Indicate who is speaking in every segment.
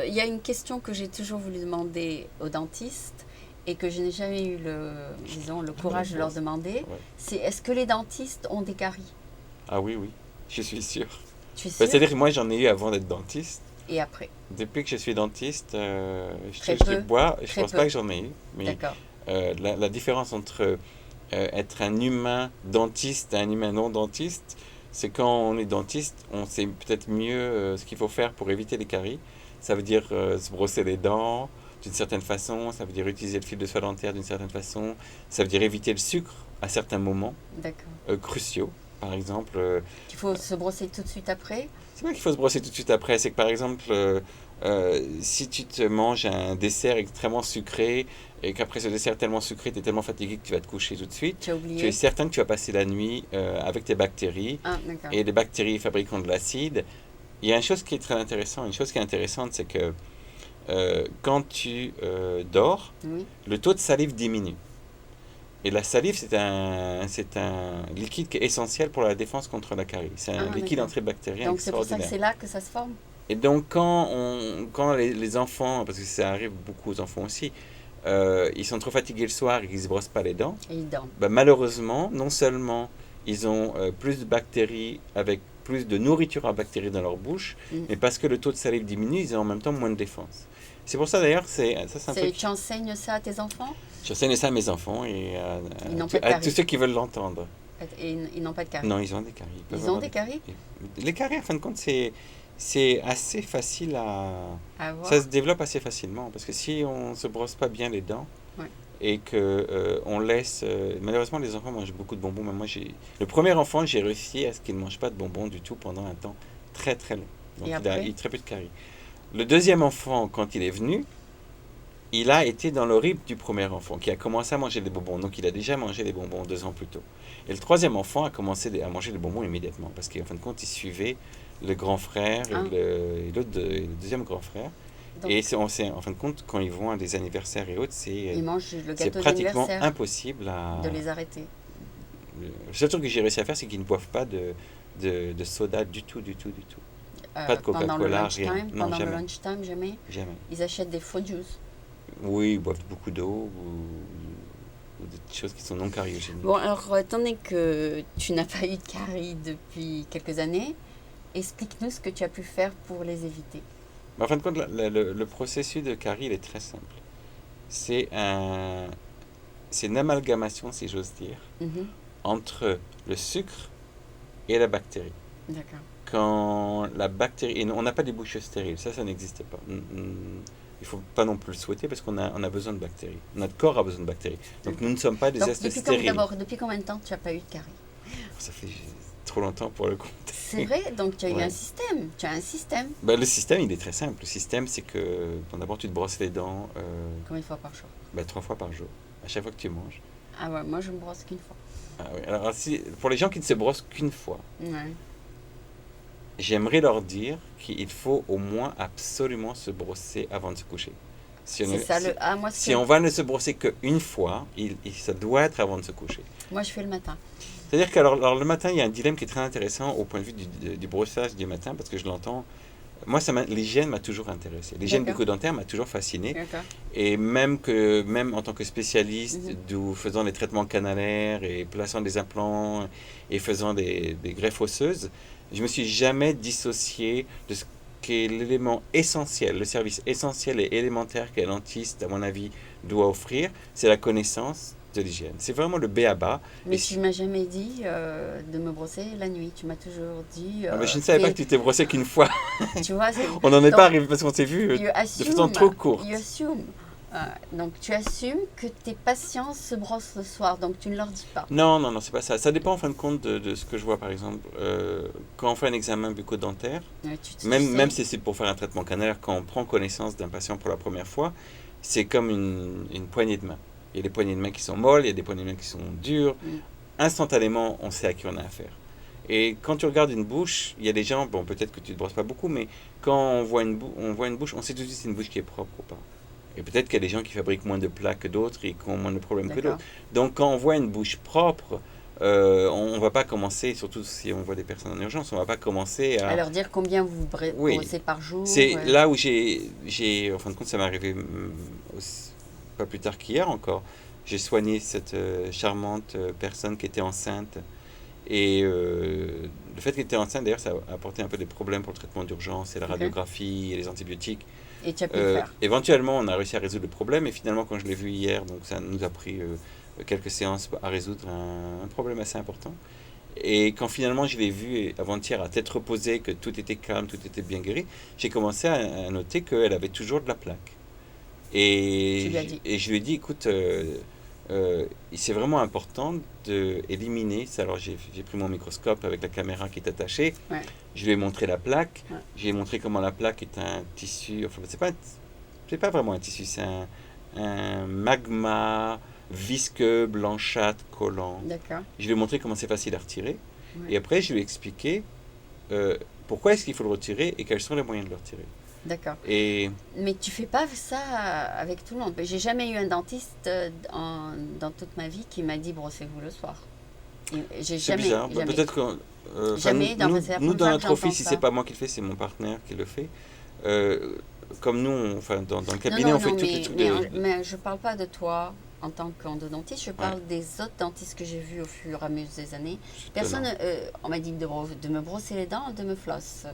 Speaker 1: Il y a une question que j'ai toujours voulu demander aux dentistes et que je n'ai jamais eu le courage de leur demander,
Speaker 2: Ouais.
Speaker 1: c'est est-ce que les dentistes ont des caries?
Speaker 2: Ah oui, oui, je suis sûr.
Speaker 1: Tu es
Speaker 2: Bah,
Speaker 1: sûr?
Speaker 2: c'est-à-dire que moi, j'en ai eu avant d'être dentiste.
Speaker 1: Et après?
Speaker 2: Depuis que je suis dentiste, je
Speaker 1: Très
Speaker 2: touche du
Speaker 1: peu,
Speaker 2: bois. Je
Speaker 1: très
Speaker 2: pense pas
Speaker 1: peu.
Speaker 2: que j'en ai eu. Mais
Speaker 1: D'accord.
Speaker 2: la différence entre être un humain dentiste et un humain non dentiste, c'est quand on est dentiste, on sait peut-être mieux ce qu'il faut faire pour éviter les caries. Ça veut dire se brosser les dents d'une certaine façon, ça veut dire utiliser le fil de soie dentaire d'une certaine façon, ça veut dire éviter le sucre à certains moments
Speaker 1: D'accord.
Speaker 2: cruciaux. Par exemple,
Speaker 1: Il faut se brosser tout de suite après?
Speaker 2: c'est pas qu'il faut se brosser tout de suite après, c'est que par exemple, si tu te manges un dessert extrêmement sucré et qu'après ce dessert tellement sucré, tu es tellement fatigué que tu vas te coucher tout de suite,
Speaker 1: Tu as
Speaker 2: tu es
Speaker 1: oublié?
Speaker 2: certain que tu vas passer la nuit avec tes bactéries
Speaker 1: Ah, d'accord.
Speaker 2: et les bactéries fabriquant de l'acide. Il y a une chose qui est très intéressante, une chose qui est intéressante, c'est que quand tu dors,
Speaker 1: Oui.
Speaker 2: le taux de salive diminue. Et la salive, c'est un liquide qui est essentiel pour la défense contre la carie. C'est un
Speaker 1: Ah,
Speaker 2: liquide
Speaker 1: d'accord.
Speaker 2: antibactérien
Speaker 1: Donc c'est pour ça que
Speaker 2: extraordinaire.
Speaker 1: c'est là que ça se forme?
Speaker 2: Et donc, quand les enfants, parce que ça arrive beaucoup aux enfants aussi, ils sont trop fatigués le soir et qu'ils ne se brossent pas les dents,
Speaker 1: Et ils dorment.
Speaker 2: bah, malheureusement, non seulement ils ont plus de bactéries avec plus de nourriture à bactéries dans leur bouche,
Speaker 1: Mm.
Speaker 2: mais parce que le taux de salive diminue, ils ont en même temps moins de défense. C'est pour ça d'ailleurs, c'est un truc.
Speaker 1: Tu enseignes ça à tes enfants?
Speaker 2: J'enseigne ça à mes enfants et
Speaker 1: Ils n'ont pas de
Speaker 2: à tous
Speaker 1: caries.
Speaker 2: ceux qui veulent l'entendre.
Speaker 1: Et ils n'ont pas de caries.
Speaker 2: Non, ils ont des caries. Ils peuvent
Speaker 1: Ils ont
Speaker 2: avoir
Speaker 1: des
Speaker 2: des
Speaker 1: caries?
Speaker 2: Les caries, en fin de compte, c'est assez facile à.
Speaker 1: À
Speaker 2: Ça
Speaker 1: voir?
Speaker 2: se développe assez facilement parce que si on se brosse pas bien les dents
Speaker 1: Ouais.
Speaker 2: et que on laisse. Malheureusement, les enfants mangent beaucoup de bonbons. Mais moi, le premier enfant, j'ai réussi à ce qu'il ne mange pas de bonbons du tout pendant un temps très très long. Donc,
Speaker 1: Et
Speaker 2: il a
Speaker 1: après?
Speaker 2: eu très peu de caries. Le deuxième enfant, quand il est venu, il a été dans le rythme du premier enfant qui a commencé à manger des bonbons. Donc, il a déjà mangé des bonbons 2 ans plus tôt. Et le troisième enfant a commencé à manger des bonbons immédiatement parce qu'en fin de compte, il suivait le grand frère et
Speaker 1: Ah,
Speaker 2: le deuxième grand frère.
Speaker 1: donc
Speaker 2: Et en fin de compte, quand ils vont à des anniversaires et autres,
Speaker 1: ils mangent le
Speaker 2: c'est
Speaker 1: gâteau
Speaker 2: pratiquement
Speaker 1: d'anniversaire,
Speaker 2: impossible à.
Speaker 1: de les arrêter.
Speaker 2: Le seul truc que j'ai réussi à faire, c'est qu'ils ne boivent pas de soda du tout, du tout, du tout. Pas de
Speaker 1: Pendant le
Speaker 2: Coca-Cola, rien.
Speaker 1: lunchtime,
Speaker 2: Non,
Speaker 1: pendant le
Speaker 2: jamais.
Speaker 1: lunchtime, jamais.
Speaker 2: Jamais.
Speaker 1: Ils achètent des faux juice.
Speaker 2: Oui, ils boivent beaucoup d'eau ou des choses qui sont non
Speaker 1: Bon,
Speaker 2: cariogéniques.
Speaker 1: alors, étant donné que tu n'as pas eu de caries depuis quelques années, explique-nous ce que tu as pu faire pour les éviter.
Speaker 2: Mais en fin de compte, le processus de carie, il est très simple. C'est un, c'est une amalgamation, si j'ose dire,
Speaker 1: Mhm.
Speaker 2: entre le sucre et la bactérie.
Speaker 1: D'accord.
Speaker 2: Quand la bactérie, et on n'a pas des bouches stériles, ça n'existe pas. Il faut pas non plus le souhaiter parce on a besoin de bactéries. Notre corps a besoin de bactéries. Donc nous ne sommes pas des
Speaker 1: Donc,
Speaker 2: êtres stériles.
Speaker 1: depuis combien de temps tu n'as pas eu de caries?
Speaker 2: Ça fait trop longtemps pour le compter.
Speaker 1: C'est vrai, donc tu as eu un
Speaker 2: Ouais.
Speaker 1: système. Tu as un système.
Speaker 2: Ben, le système, il est très simple. Le système, c'est que bon, d'abord tu te brosses les dents
Speaker 1: Combien de fois par jour?
Speaker 2: 3 fois par jour, à chaque fois que tu manges.
Speaker 1: Ah ouais, moi je me brosse qu'une fois.
Speaker 2: Ah oui. Alors, pour les gens qui ne se brossent qu'une fois,
Speaker 1: Ouais.
Speaker 2: j'aimerais leur dire qu'il faut au moins absolument se brosser avant de se coucher. Si on,
Speaker 1: C'est ça
Speaker 2: si,
Speaker 1: le. Ah, moi,
Speaker 2: si on va ne se brosser qu'une fois, ça doit être avant de se coucher.
Speaker 1: moi je fais le matin.
Speaker 2: C'est-à-dire que alors, le matin, il y a un dilemme qui est très intéressant au point de vue du brossage du matin, parce que je l'entends. Moi, l'hygiène m'a toujours intéressé. L'hygiène
Speaker 1: D'accord.
Speaker 2: bucco-dentaire m'a toujours fasciné.
Speaker 1: D'accord.
Speaker 2: Et même en tant que spécialiste,
Speaker 1: Mhm.
Speaker 2: faisant des traitements canalaires et plaçant des implants et faisant des greffes osseuses, je me suis jamais dissocié de ce qui est l'élément essentiel, le service essentiel et élémentaire qu'un dentiste, à mon avis, doit offrir, c'est la connaissance de l'hygiène. C'est vraiment le b à bas.
Speaker 1: Mais tu m'as jamais dit de me brosser la nuit. Tu m'as toujours dit.
Speaker 2: Mais je ne savais pas que tu t'es brossé qu'une fois.
Speaker 1: Tu vois,
Speaker 2: On n'en est pas
Speaker 1: donc,
Speaker 2: arrivé parce qu'on s'est vu
Speaker 1: you
Speaker 2: de façon
Speaker 1: assume.
Speaker 2: trop courte.
Speaker 1: You assume. Donc tu assumes que tes patients se brossent le soir, donc tu ne leur dis pas.
Speaker 2: Non, non, non, c'est pas ça. Ça dépend en fin de compte de ce que je vois, par exemple. Quand on fait un examen bucco-dentaire, même
Speaker 1: Sais.
Speaker 2: si c'est pour faire un traitement canalaire, quand on prend connaissance d'un patient pour la première fois, c'est comme une poignée de main. Il y a des poignées de main qui sont molles, il y a des poignées de main qui sont dures.
Speaker 1: Mm.
Speaker 2: Instantanément, on sait à qui on a affaire. Et quand tu regardes une bouche, il y a des gens, bon, peut-être que tu ne te brosses pas beaucoup, mais quand on voit on voit une bouche, on sait tout de suite si c'est une bouche qui est propre ou pas. Et peut-être qu'il y a des gens qui fabriquent moins de plats que d'autres et qui ont moins de problèmes que
Speaker 1: D'accord.
Speaker 2: d'autres. Donc quand on voit une bouche propre, On ne va pas commencer, surtout si on voit des personnes en urgence, on ne va pas commencer
Speaker 1: À
Speaker 2: à...
Speaker 1: leur dire combien vous
Speaker 2: Oui,
Speaker 1: brossez par jour.
Speaker 2: c'est là où en fin de compte, ça m'est arrivé pas plus tard qu'hier encore. J'ai soigné cette charmante personne qui était enceinte. Et le fait qu'elle était enceinte, d'ailleurs, ça a apporté un peu des problèmes pour le traitement d'urgence et la
Speaker 1: Ok.
Speaker 2: radiographie et les antibiotiques.
Speaker 1: Et tu as pu le faire.
Speaker 2: Éventuellement, on a réussi à résoudre le problème. Et finalement, quand je l'ai vu hier, donc ça nous a pris quelques séances à résoudre un problème assez important. Et quand finalement je l'ai vu avant-hier à tête reposée, que tout était calme, tout était bien guéri, j'ai commencé à noter qu'elle avait toujours de la plaque.
Speaker 1: Tu lui as dit.
Speaker 2: Et je lui ai dit, écoute, c'est vraiment important d'éliminer ça. Alors j'ai pris mon microscope avec la caméra qui est attachée,
Speaker 1: Ouais.
Speaker 2: je lui ai montré la plaque,
Speaker 1: Ouais.
Speaker 2: j'ai montré comment la plaque est un tissu, enfin c'est pas vraiment un tissu, c'est un magma visqueux, blanchâtre, collant.
Speaker 1: D'accord.
Speaker 2: Je lui ai montré comment c'est facile à retirer.
Speaker 1: Ouais.
Speaker 2: Et après, je lui ai expliqué pourquoi est-ce qu'il faut le retirer et quels sont les moyens de le retirer.
Speaker 1: D'accord.
Speaker 2: Et
Speaker 1: Mais tu fais pas ça avec tout le monde. J'ai jamais eu un dentiste dans toute ma vie qui m'a dit brossez-vous le soir. J'ai
Speaker 2: c'est
Speaker 1: jamais,
Speaker 2: bizarre.
Speaker 1: jamais.
Speaker 2: Peut-être que
Speaker 1: Jamais,
Speaker 2: nous,
Speaker 1: c'est la
Speaker 2: nous,
Speaker 1: première
Speaker 2: dans
Speaker 1: fois que
Speaker 2: notre office,
Speaker 1: j'entends
Speaker 2: si
Speaker 1: ça.
Speaker 2: c'est pas moi qui le fais, c'est mon partenaire qui le fait. Comme nous, dans le
Speaker 1: Non,
Speaker 2: cabinet,
Speaker 1: non,
Speaker 2: on fait
Speaker 1: non,
Speaker 2: tous les
Speaker 1: mais,
Speaker 2: trucs
Speaker 1: mais,
Speaker 2: de...
Speaker 1: mais je parle pas de toi en tant qu'endodontiste, je parle des autres dentistes que j'ai vus au fur et à mesure des années. Personne, on m'a dit de me brosser les dents, de me floss.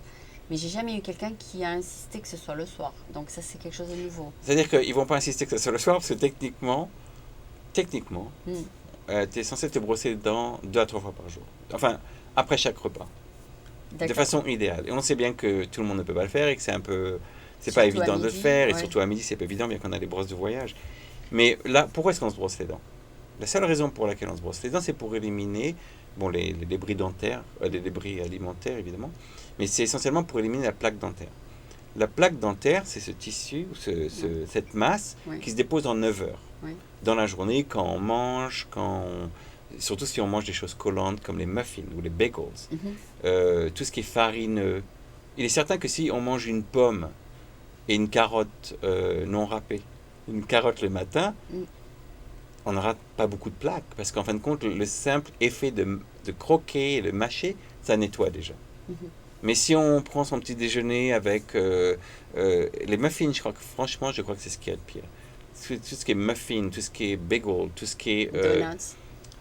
Speaker 1: Mais j'ai jamais eu quelqu'un qui a insisté que ce soit le soir. Donc ça, c'est quelque chose de nouveau.
Speaker 2: C'est-à-dire qu'ils vont pas insister que ça soit le soir, parce que techniquement,
Speaker 1: Hmm.
Speaker 2: tu es censé te brosser les dents 2 à 3 fois par jour. Enfin, après chaque repas. De
Speaker 1: D'accord.
Speaker 2: façon idéale. Et on sait bien que tout le monde ne peut pas le faire et que c'est un peu... C'est pas
Speaker 1: Surtout à
Speaker 2: évident de le
Speaker 1: midi,
Speaker 2: faire, et
Speaker 1: ouais.
Speaker 2: surtout à midi, c'est pas évident, bien qu'on a les brosses de voyage. Mais là, pourquoi est-ce qu'on se brosse les dents? La seule raison pour laquelle on se brosse les dents, c'est pour éliminer les débris dentaires, les débris alimentaires évidemment, mais c'est essentiellement pour éliminer la plaque dentaire. La plaque dentaire, c'est ce tissu, cette masse
Speaker 1: Ouais.
Speaker 2: qui se dépose en 9 heures
Speaker 1: Ouais.
Speaker 2: dans la journée, quand on mange, surtout si on mange des choses collantes comme les muffins ou les bagels,
Speaker 1: Mhm.
Speaker 2: tout ce qui est farineux. Il est certain que si on mange une pomme et une carotte non râpée, une carotte le matin,
Speaker 1: Mm.
Speaker 2: on n'aura pas beaucoup de plaques. Parce qu'en fin de compte, le simple effet de croquer et de mâcher, ça nettoie déjà.
Speaker 1: Mhm.
Speaker 2: Mais si on prend son petit déjeuner avec les muffins, franchement, je crois que c'est ce qu'il y a de pire. Tout ce qui est muffin, tout ce qui est bagel, tout ce qui est
Speaker 1: Donuts.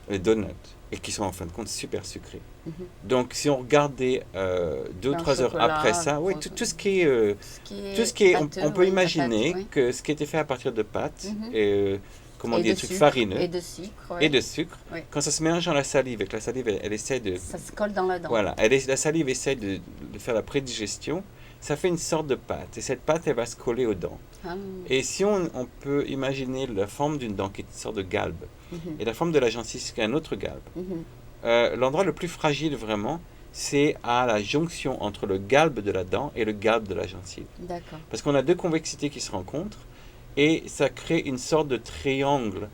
Speaker 2: les donuts, et qui sont en fin de compte super sucrés.
Speaker 1: Mhm.
Speaker 2: Donc si on regardait 2 ou
Speaker 1: Pain au
Speaker 2: 3 heures
Speaker 1: chocolat,
Speaker 2: après ça, oui,
Speaker 1: gros-
Speaker 2: tout ce qui est...
Speaker 1: Ce qui est
Speaker 2: on
Speaker 1: pâteux,
Speaker 2: peut
Speaker 1: oui,
Speaker 2: imaginer
Speaker 1: la pâte, oui.
Speaker 2: que ce qui était fait à partir de pâtes,
Speaker 1: Mhm.
Speaker 2: et, comment
Speaker 1: Et
Speaker 2: dire,
Speaker 1: de
Speaker 2: des trucs
Speaker 1: sucre,
Speaker 2: farineux
Speaker 1: et de sucre,
Speaker 2: et
Speaker 1: ouais.
Speaker 2: de sucre,
Speaker 1: Oui.
Speaker 2: quand ça se mélange dans la salive, et que la salive, elle essaie de...
Speaker 1: Ça se colle dans la dent.
Speaker 2: Voilà, la salive essaie de faire la prédigestion, ça fait une sorte de pâte, et cette pâte, elle va se coller aux dents.
Speaker 1: Ah.
Speaker 2: Et si on peut imaginer la forme d'une dent qui est une sorte de galbe,
Speaker 1: Mhm.
Speaker 2: et la forme de la gencive qui est un autre galbe,
Speaker 1: Mhm.
Speaker 2: l'endroit le plus fragile vraiment, c'est à la jonction entre le galbe de la dent et le galbe de la gencive.
Speaker 1: D'accord.
Speaker 2: Parce qu'on a deux convexités qui se rencontrent et ça crée une sorte de triangle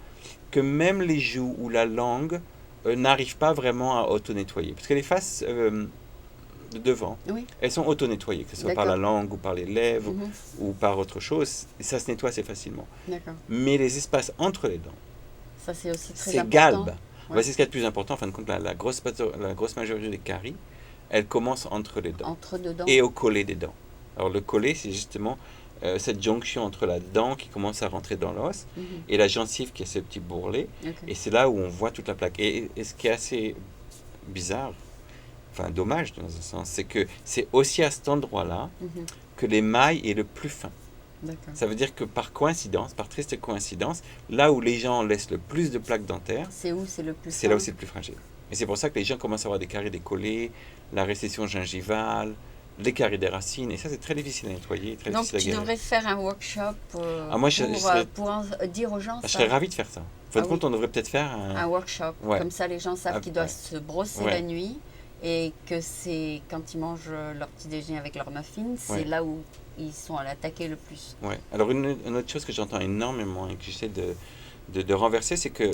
Speaker 2: que même les joues ou la langue n'arrivent pas vraiment à auto-nettoyer. Parce que les faces de devant,
Speaker 1: Oui.
Speaker 2: elles sont auto-nettoyées, que ce soit par la
Speaker 1: D'accord.
Speaker 2: langue ou par les lèvres
Speaker 1: Mhm.
Speaker 2: ou par autre chose, et ça se nettoie assez facilement.
Speaker 1: D'accord.
Speaker 2: Mais les espaces entre les dents,
Speaker 1: Ça, c'est aussi très
Speaker 2: ces
Speaker 1: important.
Speaker 2: galbes,
Speaker 1: Ouais.
Speaker 2: c'est ce qu'il y a de plus important. En fin de compte, la grosse majorité des caries, elles commencent entre les dents
Speaker 1: Entre deux dents.
Speaker 2: et au collet des dents. Alors le collet, c'est justement cette jonction entre la dent qui commence à rentrer dans l'os
Speaker 1: Mhm.
Speaker 2: et la gencive qui est ce petit bourrelet.
Speaker 1: Ok.
Speaker 2: Et c'est là où on voit toute la plaque. Et ce qui est assez bizarre, enfin dommage dans un sens, c'est que c'est aussi à cet endroit-là
Speaker 1: Mhm.
Speaker 2: que l'émail est le plus fin.
Speaker 1: D'accord.
Speaker 2: Ça veut dire que par coïncidence, par triste coïncidence, là où les gens laissent le plus de plaques dentaires,
Speaker 1: C'est où c'est le plus
Speaker 2: c'est là où
Speaker 1: fin?
Speaker 2: c'est le plus fragile. Et c'est pour ça que les gens commencent à avoir des caries des collets, la récession gingivale, les caries des racines. Et ça, c'est très difficile à nettoyer, très
Speaker 1: Donc,
Speaker 2: difficile à
Speaker 1: tu
Speaker 2: guérir.
Speaker 1: devrais faire un workshop
Speaker 2: Ah, moi,
Speaker 1: pour dire aux gens
Speaker 2: je
Speaker 1: ça.
Speaker 2: serais ravi de faire ça. En fin de
Speaker 1: Ah
Speaker 2: compte,
Speaker 1: oui.
Speaker 2: on devrait peut-être faire
Speaker 1: Un workshop.
Speaker 2: Ouais.
Speaker 1: Comme ça, les gens savent
Speaker 2: Ah,
Speaker 1: qu'ils doivent
Speaker 2: ouais.
Speaker 1: se brosser
Speaker 2: Ouais.
Speaker 1: la nuit et que c'est quand ils mangent leur petit déjeuner avec leur muffin, c'est
Speaker 2: Ouais.
Speaker 1: là où ils sont à l'attaquer le plus.
Speaker 2: Ouais. Alors, une autre chose que j'entends énormément et que j'essaie de renverser, c'est que